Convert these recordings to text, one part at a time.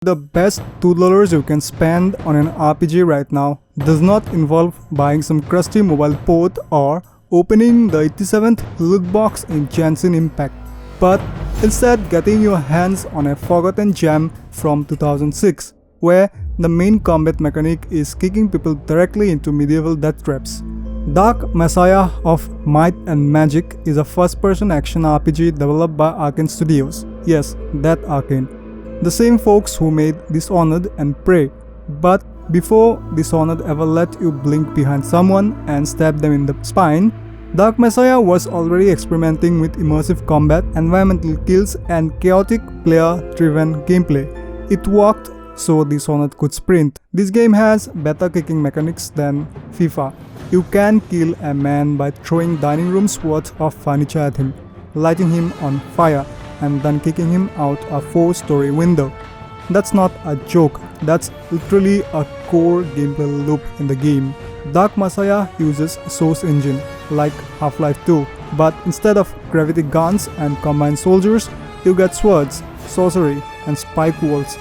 The best $2 you can spend on an RPG right now does not involve buying some crusty mobile port or opening the 87th loot box in Genshin Impact, but instead getting your hands on a forgotten gem from 2006, where the main combat mechanic is kicking people directly into medieval death traps. Dark Messiah of Might and Magic is a first-person action RPG developed by Arkane Studios. Yes, that Arkane. The same folks who made Dishonored and Prey. But before Dishonored ever let you blink behind someone and stab them in the spine, Dark Messiah was already experimenting with immersive combat, environmental kills, and chaotic player-driven gameplay. It worked so Dishonored could sprint. This game has better kicking mechanics than FIFA. You can kill a man by throwing dining room's worth of furniture at him, lighting him on fire, and then kicking him out a 4-story window. That's not a joke, that's literally a core gameplay loop in the game. Dark Messiah uses Source Engine, like Half-Life 2, but instead of gravity guns and combined soldiers, you get swords, sorcery, and spike walls.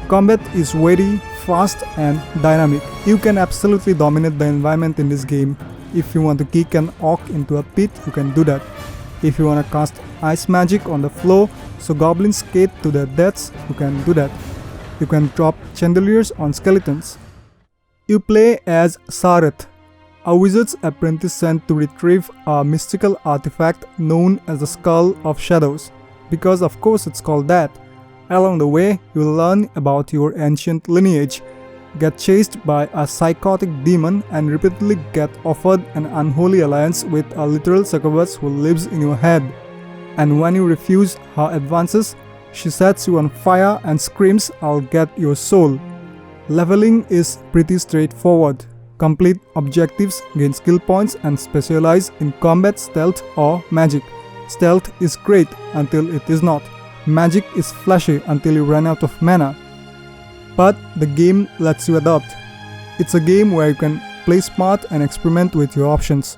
Combat is very fast and dynamic. You can absolutely dominate the environment in this game. If you want to kick an orc into a pit, you can do that. If you want to cast ice magic on the floor so goblins skate to their deaths, you can do that. You can drop chandeliers on skeletons. You play as Sareth, a wizard's apprentice sent to retrieve a mystical artifact known as the Skull of Shadows, because of course it's called that. Along the way, you'll learn about your ancient lineage, get chased by a psychotic demon, and repeatedly get offered an unholy alliance with a literal succubus who lives in your head. And when you refuse her advances, she sets you on fire and screams, "I'll get your soul." Leveling is pretty straightforward. Complete objectives, gain skill points, and specialize in combat, stealth, or magic. Stealth is great until it is not. Magic is flashy until you run out of mana. But the game lets you adapt. It's a game where you can play smart and experiment with your options.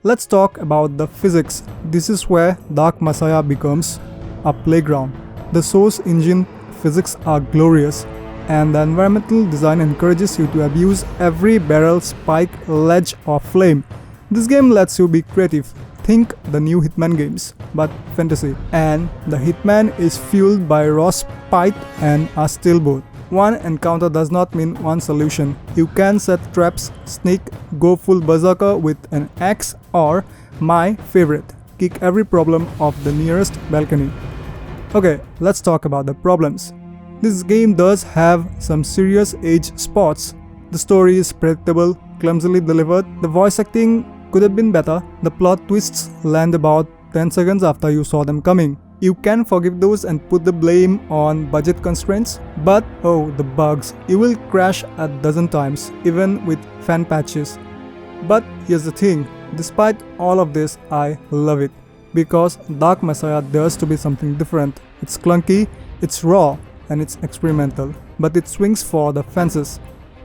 Let's talk about the physics. This is where Dark Messiah becomes a playground. The Source Engine physics are glorious, and the environmental design encourages you to abuse every barrel, spike, ledge, or flame. This game lets you be creative. Think the new Hitman games, but fantasy. And the Hitman is fueled by raw spite and a steelboat. One encounter does not mean one solution. You can set traps, sneak, go full berserker with an axe, or, my favorite, kick every problem off the nearest balcony. Okay, let's talk about the problems. This game does have some serious age spots. The story is predictable, clumsily delivered. The voice acting could have been better. The plot twists land about 10 seconds after you saw them coming. You can forgive those and put the blame on budget constraints, but oh, the bugs. You will crash a dozen times, even with fan patches. But here's the thing, despite all of this, I love it. Because Dark Messiah dares to be something different. It's clunky, it's raw, and it's experimental, but it swings for the fences.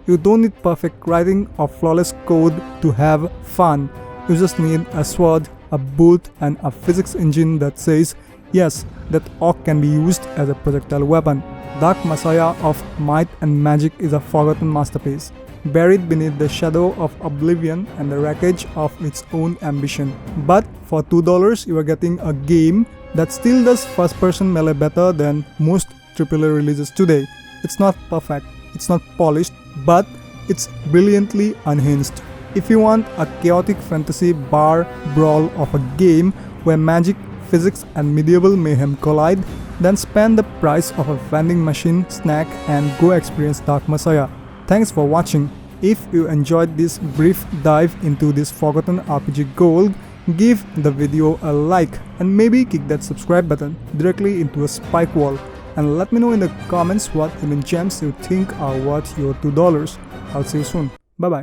You don't need perfect writing or flawless code to have fun. You just need a sword, a boot, and a physics engine that says, yes, that orc can be used as a projectile weapon. Dark Messiah of Might and Magic is a forgotten masterpiece, buried beneath the shadow of Oblivion and the wreckage of its own ambition. But for $2, you are getting a game that still does first-person melee better than most AAA releases today. It's not perfect, it's not polished, but it's brilliantly unhinged. If you want a chaotic fantasy bar brawl of a game where magic, physics, and medieval mayhem collide, then spend the price of a vending machine snack and go experience Dark Messiah. Thanks for watching. If you enjoyed this brief dive into this forgotten RPG gold, give the video a like and maybe kick that subscribe button directly into a spike wall. And let me know in the comments what hidden gems you think are worth your $2. I'll see you soon. Bye bye.